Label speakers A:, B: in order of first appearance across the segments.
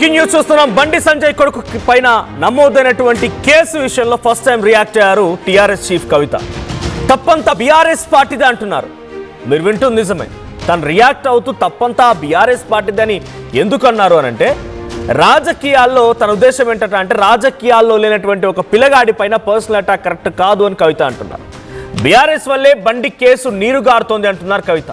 A: Breaking news చూస్తున్నాం. బండి సంజయ్ కొడుకు పైన నమోదైనటువంటి కేసు విషయంలో ఫస్ట్ టైం రియాక్ట్ అయ్యారు టీఆర్ఎస్ చీఫ్ కవిత. తప్పంతా బీఆర్ఎస్ పార్టీదే అంటున్నారు. మీరు వింటుంది నిజమే. తను రియాక్ట్ అవుతూ తప్పంతా బీఆర్ఎస్ పార్టీదని ఎందుకు అన్నారు అని అంటే, రాజకీయాల్లో తన ఉద్దేశం ఏంటంటే రాజకీయాల్లో లేనటువంటి ఒక పిల్లగాడి పైన పర్సనల్ అటాక్ కరెక్ట్ కాదు అని కవిత అంటున్నారు. బీఆర్ఎస్ వల్లే బండి కేసు నీరుగారుతోంది అంటున్నారు కవిత.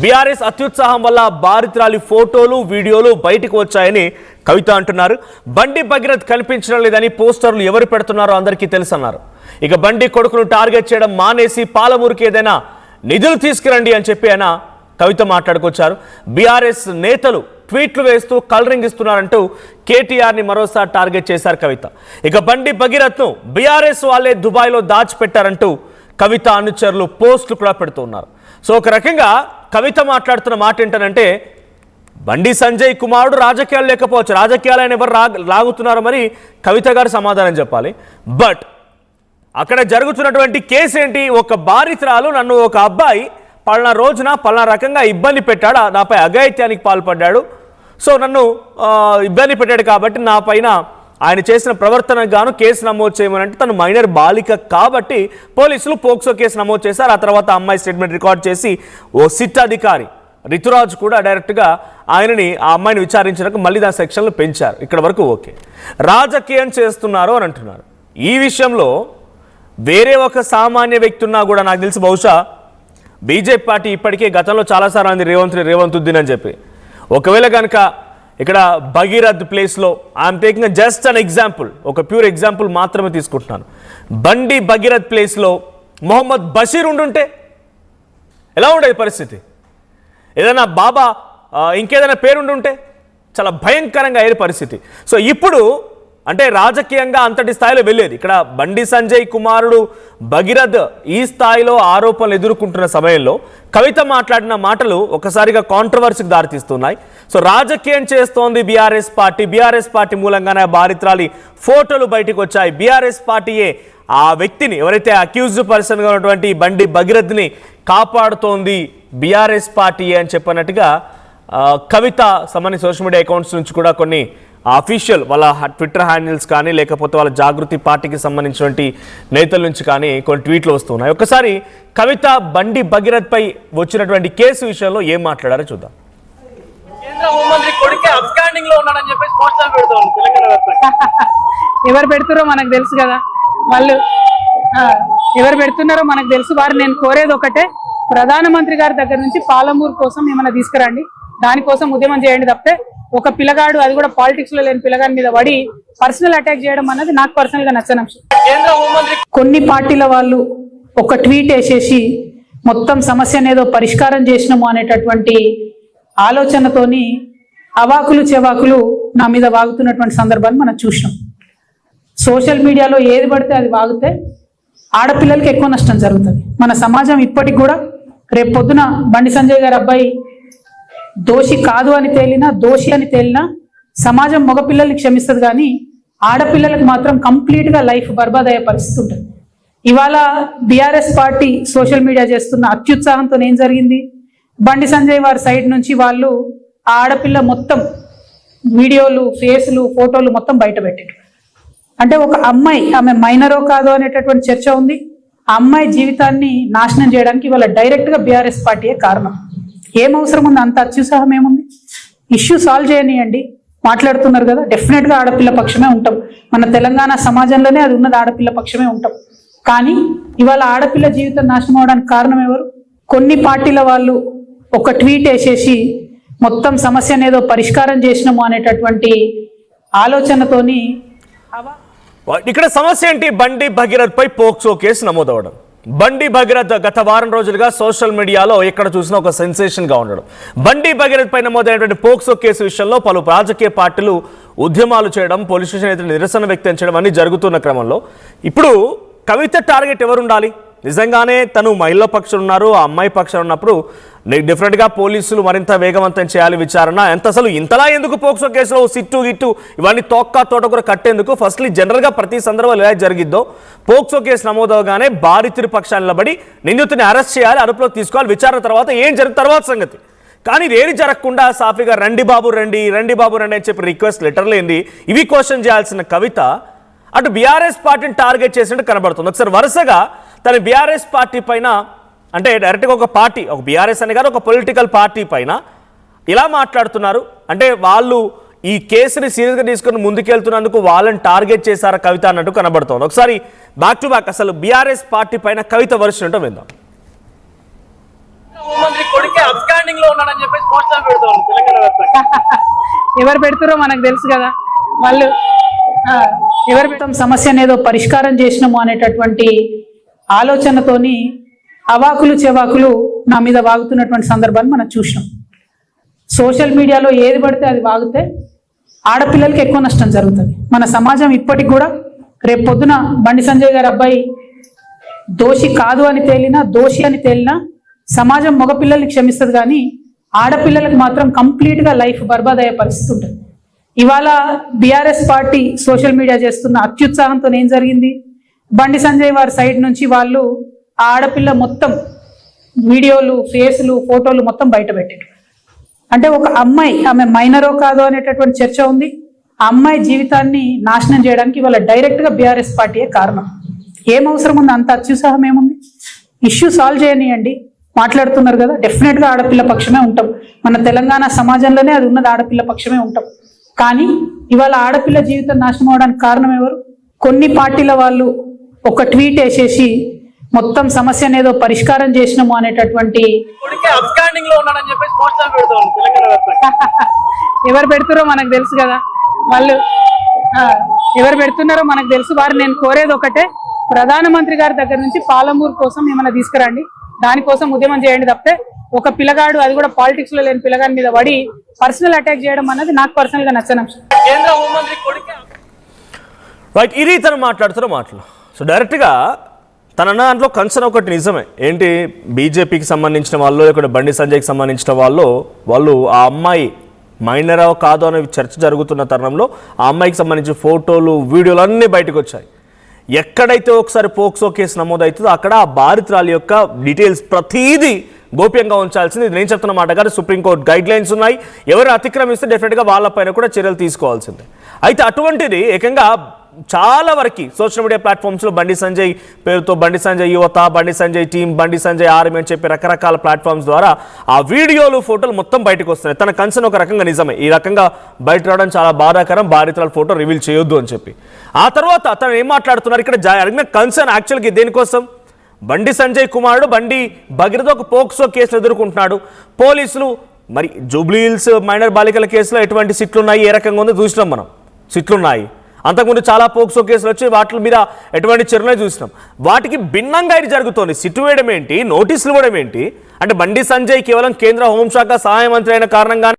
A: బీఆర్ఎస్ అత్యుత్సాహం వల్ల బాధితురాలి ఫోటోలు వీడియోలు బయటకు వచ్చాయని కవిత అంటున్నారు. బండి భగీరథ్ కనిపించడం లేదని పోస్టర్లు ఎవరు పెడుతున్నారో అందరికీ తెలుసన్నారు. ఇక బండి కొడుకును టార్గెట్ చేయడం మానేసి పాలమూరుకి ఏదైనా నిధులు తీసుకురండి అని చెప్పి ఆయన కవిత మాట్లాడుకొచ్చారు. బీఆర్ఎస్ నేతలు ట్వీట్లు వేస్తూ కలరింగ్ ఇస్తున్నారంటూ కేటీఆర్ని మరోసారి టార్గెట్ చేశారు కవిత. ఇక బండి భగీరథ్ను బీఆర్ఎస్ వాళ్ళే దుబాయ్లో దాచిపెట్టారంటూ కవిత అనుచరులు పోస్టులు కూడా పెడుతున్నారు. సో ఒక రకంగా కవిత మాట్లాడుతున్న మాట ఏంటంటే, బండి సంజయ్ కుమారుడు రాజకీయాలు లేకపోవచ్చు, రాజకీయాలను ఎవరు లాగుతున్నారో మరి కవిత గారు సమాధానం చెప్పాలి. బట్ అక్కడ జరుగుతున్నటువంటి కేసు ఏంటి? ఒక బాధితురాలు నన్ను ఒక అబ్బాయి పలానా రోజున పలానా రకంగా ఇబ్బంది పెట్టాడు, నాపై అఘాయిత్యానికి పాల్పడ్డాడు, సో నన్ను ఇబ్బంది పెట్టాడు కాబట్టి నా పైన ఆయన చేసిన ప్రవర్తనకు గాను కేసు నమోదు చేయమనంటే తను మైనర్ బాలిక కాబట్టి పోలీసులు పోక్సో కేసు నమోదు చేశారు. ఆ తర్వాత అమ్మాయి స్టేట్మెంట్ రికార్డ్ చేసి ఓ సిట్ అధికారి రితురాజు కూడా డైరెక్ట్గా ఆయనని ఆ అమ్మాయిని విచారించడానికి మళ్ళీ దాని సెక్షన్లు పెంచారు. ఇక్కడ వరకు ఓకే. రాజకీయం చేస్తున్నారు అని అంటున్నారు. ఈ విషయంలో వేరే ఒక సామాన్య వ్యక్తి ఉన్నా కూడా నాకు తెలిసి బహుశా బీజేపీ పార్టీ ఇప్పటికే గతంలో చాలాసార్లు అంది రేవంత్ ఉద్దీన్ అని చెప్పి. ఒకవేళ కనుక ఇక్కడ భగీరథ్ ప్లేస్లో I'm taking just an example, ఒక ప్యూర్ ఎగ్జాంపుల్ మాత్రమే తీసుకుంటున్నాను, బండి భగీరథ్ ప్లేస్లో మొహమ్మద్ బషీర్ ఉండుంటే ఎలా ఉండేది పరిస్థితి? ఏదైనా బాబా ఇంకేదైనా పేరుండుంటే చాలా భయంకరంగా అయ్యే పరిస్థితి. సో ఇప్పుడు అంటే రాజకీయంగా అంతటి స్థాయిలో వెళ్ళేది. ఇక్కడ బండి సంజయ్ కుమారుడు భగీరథ్ ఈ స్థాయిలో ఆరోపణలు ఎదుర్కొంటున్న సమయంలో కవిత మాట్లాడిన మాటలు ఒకసారిగా కాంట్రవర్సీకి దారితీస్తున్నాయి. సో రాజకీయం చేస్తోంది బీఆర్ఎస్ పార్టీ మూలంగానే బాధితురాలి ఫోటోలు బయటకు వచ్చాయి. బీఆర్ఎస్ పార్టీయే ఆ వ్యక్తిని, ఎవరైతే అక్యూజ్డ్ పర్సన్గా ఉన్నటువంటి బండి భగీరథ్ని కాపాడుతోంది బీఆర్ఎస్ పార్టీయే అని చెప్పినట్టుగా కవిత సంబంధించిన సోషల్ మీడియా అకౌంట్స్ నుంచి కూడా కొన్ని అఫీషియల్ వాళ్ళ ట్విట్టర్ హ్యాండిల్స్ కానీ లేకపోతే వాళ్ళ జాగృతి పార్టీకి సంబంధించినటువంటి నేతల నుంచి కానీ కొన్ని ట్వీట్లు వస్తున్నాయి. ఒకసారి కవిత బండి భగీరథ్ పై వచ్చినటువంటి కేసు విషయంలో ఏం మాట్లాడారో చూద్దాం.
B: ఎవరు పెడుతున్నారో మనకు తెలుసు కదా, వాళ్ళు ఎవరు పెడుతున్నారో మనకు తెలుసు. వారు నేను కోరేది ఒకటే, ప్రధానమంత్రి గారి దగ్గర నుంచి పాలమూరు కోసం ఏమైనా తీసుకురండి, దానికోసం ఉద్యమం చేయండి తప్పితే ఒక పిల్లగాడు, అది కూడా పాలిటిక్స్ లో లేని పిల్లగాడి మీద పడి పర్సనల్ అటాక్ చేయడం అన్నది నాకు పర్సనల్ గా నచ్చని అంశం. కొన్ని పార్టీల వాళ్ళు ఒక ట్వీట్ వేసేసి మొత్తం సమస్యను ఏదో పరిష్కారం చేసినాము అనేటటువంటి ఆలోచనతోని అవాకులు చెవాకులు నా మీద వాగుతున్నటువంటి సందర్భాన్ని మనం చూసినాం. సోషల్ మీడియాలో ఏది పడితే అది వాగితే ఆడపిల్లలకి ఎక్కువ నష్టం జరుగుతుంది. మన సమాజం ఇప్పటికి కూడా రేపు పొద్దున బండి సంజయ్ గారి అబ్బాయి దోషి కాదు అని తేలినా, దోషి అని తేలినా సమాజం మగపిల్లల్ని క్షమిస్తుంది, కానీ ఆడపిల్లలకు మాత్రం కంప్లీట్ గా లైఫ్ బర్బాద్ అయ్యే పరిస్థితి ఉంటుంది. ఇవాళ బీఆర్ఎస్ పార్టీ సోషల్ మీడియా చేస్తున్న అత్యుత్సాహంతో ఏం జరిగింది? బండి సంజయ్ వారి సైడ్ నుంచి వాళ్ళు ఆ ఆడపిల్ల మొత్తం వీడియోలు, ఫేసులు, ఫోటోలు మొత్తం బయట పెట్టారు. అంటే ఒక అమ్మాయి, ఆమె మైనరో కాదో అనేటటువంటి చర్చ ఉంది. ఆ అమ్మాయి జీవితాన్ని నాశనం చేయడానికి ఇవాళ డైరెక్ట్ గా బీఆర్ఎస్ పార్టీయే కారణం. ఏం అవసరం ఉంది? అంత అత్యుత్సాహం ఏముంది? ఇష్యూ సాల్వ్ చేయనియండి. మాట్లాడుతున్నారు కదా, డెఫినెట్ గా ఆడపిల్ల పక్షమే ఉంటాం. మన తెలంగాణ సమాజంలోనే అది ఉన్నది, ఆడపిల్ల పక్షమే ఉంటాం. కానీ ఇవాళ ఆడపిల్ల జీవితం నాశనం అవడానికి కారణం ఎవరు? కొన్ని పార్టీల వాళ్ళు ఒక ట్వీట్ వేసేసి మొత్తం సమస్యను ఏదో పరిష్కారం చేసినాము అనేటటువంటి ఆలోచనతోని
A: ఇక్కడ సమస్య ఏంటి? బండి భగీరథ్ పై పోక్సో కేసు నమోదవడం. బండి భగీరథ్ గత వారం రోజులుగా సోషల్ మీడియాలో ఎక్కడ చూసినా ఒక సెన్సేషన్ గా ఉండడం. బండి భగీరథ్ పై నమోదైనటువంటి పోక్సో కేసు విషయంలో పలు రాజకీయ పార్టీలు ఉద్యమాలు చేయడం, పోలీస్ స్టేషన్ అయితే నిరసన వ్యక్తం చేయడం అన్ని జరుగుతున్న క్రమంలో ఇప్పుడు కవిత టార్గెట్ ఎవరు ఉండాలి? నిజంగానే తను మహిళా పక్షులు ఉన్నారు, ఆ అమ్మాయి పక్షాలు ఉన్నప్పుడు డిఫరెంట్గా పోలీసులు మరింత వేగవంతం చేయాలి విచారణ. ఎంత అసలు ఇంతలా ఎందుకు పోక్సో కేసులో సిట్టు గిట్టు ఇవన్నీ తోట కూడా కట్టేందుకు? ఫస్ట్లీ జనరల్గా ప్రతి సందర్భంలో ఎలా జరిగిద్దో పోక్సో కేసు నమోదవగానే బాధితుడి పక్షాన్ని నిలబడి నిందితుడిని అరెస్ట్ చేయాలి, అదుపులోకి తీసుకోవాలి, విచారణ తర్వాత ఏం జరిగిన తర్వాత సంగతి. కానీ ఇదేది జరగకుండా సాఫీగా రండి బాబు రండి రండి బాబు రండి అని చెప్పి రిక్వెస్ట్ లెటర్లు ఏంది ఇవి క్వశ్చన్ చేయాల్సిన కవిత అటు బీఆర్ఎస్ పార్టీని టార్గెట్ చేసినట్టు కనబడుతుంది. ఒకసారి వరుసగా తన బీఆర్ఎస్ పార్టీ పైన అంటే డైరెక్ట్గా ఒక పార్టీ ఒక బీఆర్ఎస్ అని కాదు ఒక పొలిటికల్ పార్టీ పైన ఇలా మాట్లాడుతున్నారు. అంటే వాళ్ళు ఈ కేసుని సీరియస్గా తీసుకుని ముందుకెళ్తున్నందుకు వాళ్ళని టార్గెట్ చేశారా కవిత అన్నట్టు కనబడుతోంది. ఒకసారి బ్యాక్ టు బ్యాక్ అసలు బీఆర్ఎస్ పార్టీ పైన కవిత వర్షన్ ఏంటో విందాం.
B: ఎవరు పెడుతురో మనకు తెలుసు కదా. వాళ్ళు ఎవరు పెట్టడం సమస్య ఏదో పరిష్కారం చేసినాము అనేటటువంటి ఆలోచనతోని అవాకులు చెవాకులు నా మీద వాగుతున్నటువంటి సందర్భాన్ని మనం చూసినాం. సోషల్ మీడియాలో ఏది పడితే అది వాగితే ఆడపిల్లలకి ఎక్కువ నష్టం జరుగుతుంది. మన సమాజం ఇప్పటికి కూడా రేపు పొద్దున బండి సంజయ్ గారి అబ్బాయి దోషి కాదు అని తేలినా దోషి అని తేలినా సమాజం మగపిల్లల్ని క్షమిస్తుంది, కానీ ఆడపిల్లలకు మాత్రం కంప్లీట్గా లైఫ్ బర్బాద్ అయ్యే పరిస్థితి ఉంటుంది. ఇవాళ బీఆర్ఎస్ పార్టీ సోషల్ మీడియా చేస్తున్న అత్యుత్సాహంతో ఏం జరిగింది, బండి సంజయ్ వారి సైడ్ నుంచి వాళ్ళు ఆ ఆడపిల్ల మొత్తం వీడియోలు ఫేస్లు ఫోటోలు మొత్తం బయట పెట్టారు. అంటే ఒక అమ్మాయి ఆమె మైనరో కాదో అనేటటువంటి చర్చ ఉంది. ఆ అమ్మాయి జీవితాన్ని నాశనం చేయడానికి ఇవాళ డైరెక్ట్గా బీఆర్ఎస్ పార్టీయే కారణం. ఏం అవసరం ఉంది, అంత అత్యుత్సాహం ఏముంది? ఇష్యూ సాల్వ్ చేయనియండి. మాట్లాడుతున్నారు కదా, డెఫినెట్గా ఆడపిల్ల పక్షమే ఉంటాం. మన తెలంగాణ సమాజంలోనే అది ఉన్నది, ఆడపిల్ల పక్షమే ఉంటాం. కానీ ఇవాళ ఆడపిల్ల జీవితం నాశనం అవడానికి కారణం ఎవరు? కొన్ని పార్టీల వాళ్ళు ఒక ట్వీట్ వేసేసి మొత్తం సమస్యను ఏదో పరిష్కారం చేసినాము అనేటటువంటి ఎవరు పెడుతురో మనకు తెలుసు కదా. వాళ్ళు ఎవరు పెడుతున్నారో మనకు తెలుసు. వారు నేను కోరేది ఒకటే, ప్రధానమంత్రి గారి దగ్గర నుంచి పాలమూరు కోసం ఏమైనా తీసుకురండి, దానికోసం ఉద్యమం చేయండి తప్పితే ఒక పిల్లగాడు, అది కూడా పాలిటిక్స్ లో లేని పిల్లగాడి మీద పడి పర్సనల్ అటాక్ చేయడం అన్నది నాకు పర్సనల్ గా నచ్చని అంశం. కేంద్ర హోంమంత్రి కొడుకు
A: రైట్, ఇది తను మాట్లాడుతున్న మాటలు. సో డైరెక్ట్గా తన దాంట్లో కన్సర్న్ ఒకటి నిజమే. ఏంటి, బీజేపీకి సంబంధించిన వాళ్ళు లేకపోతే బండి సంజయ్కి సంబంధించిన వాళ్ళు ఆ అమ్మాయి మైనరో కాదో అనే చర్చ జరుగుతున్న తరుణంలో ఆ అమ్మాయికి సంబంధించిన ఫోటోలు వీడియోలు అన్నీ బయటకు వచ్చాయి. ఎక్కడైతే ఒకసారి పోక్సో కేసు నమోదవుతుందో అక్కడ ఆ బాధితురాలి యొక్క డీటెయిల్స్ ప్రతీదీ గోప్యంగా ఉంచాల్సింది. ఇది నేను చెప్తున్న మాట కాదు, సుప్రీంకోర్టు గైడ్ లైన్స్ ఉన్నాయి. ఎవరు అతిక్రమిస్తే డెఫినెట్గా వాళ్ళపైన కూడా చర్యలు తీసుకోవాల్సిందే. అయితే అటువంటిది ఏకంగా చాలా వరకు సోషల్ మీడియా ప్లాట్ఫామ్స్లో బండి సంజయ్ పేరుతో బండి సంజయ్ యువత, బండి సంజయ్ టీం, బండి సంజయ్ ఆర్మీ అని చెప్పి రకరకాల ప్లాట్ఫామ్స్ ద్వారా ఆ వీడియోలు ఫోటోలు మొత్తం బయటకు వస్తున్నాయి. తన కన్సర్న్ ఒక రకంగా నిజమే, ఈ రకంగా బయట రావడం చాలా బాధాకరం, బాధితురాల ఫోటో రివీల్ చేయొద్దు అని చెప్పి. ఆ తర్వాత తను ఏం మాట్లాడుతున్నారు, ఇక్కడ జరిగిన కన్సర్న్ యాక్చువల్గా దేనికోసం, బండి సంజయ్ కుమారుడు బండి భగీరథ ఒక పోక్సో కేసులు ఎదుర్కొంటున్నాడు. పోలీసులు మరి జూబ్లీ హిల్స్ మైనర్ బాలికల కేసులో ఎటువంటి సిట్లు ఉన్నాయి, ఏ రకంగా ఉందో చూసినాం మనం. సిట్లు ఉన్నాయి, అంతకుముందు చాలా పోక్సో కేసులు వచ్చి వాటి మీద ఎటువంటి చర్యలు చూసినాం. వాటికి భిన్నంగా ఇది జరుగుతోంది. సిట్టు వేయడం ఏంటి, నోటీసులు ఇవ్వడం ఏంటి? అంటే బండి సంజయ్ కేవలం కేంద్ర హోంశాఖ సహాయ మంత్రి అయిన కారణంగా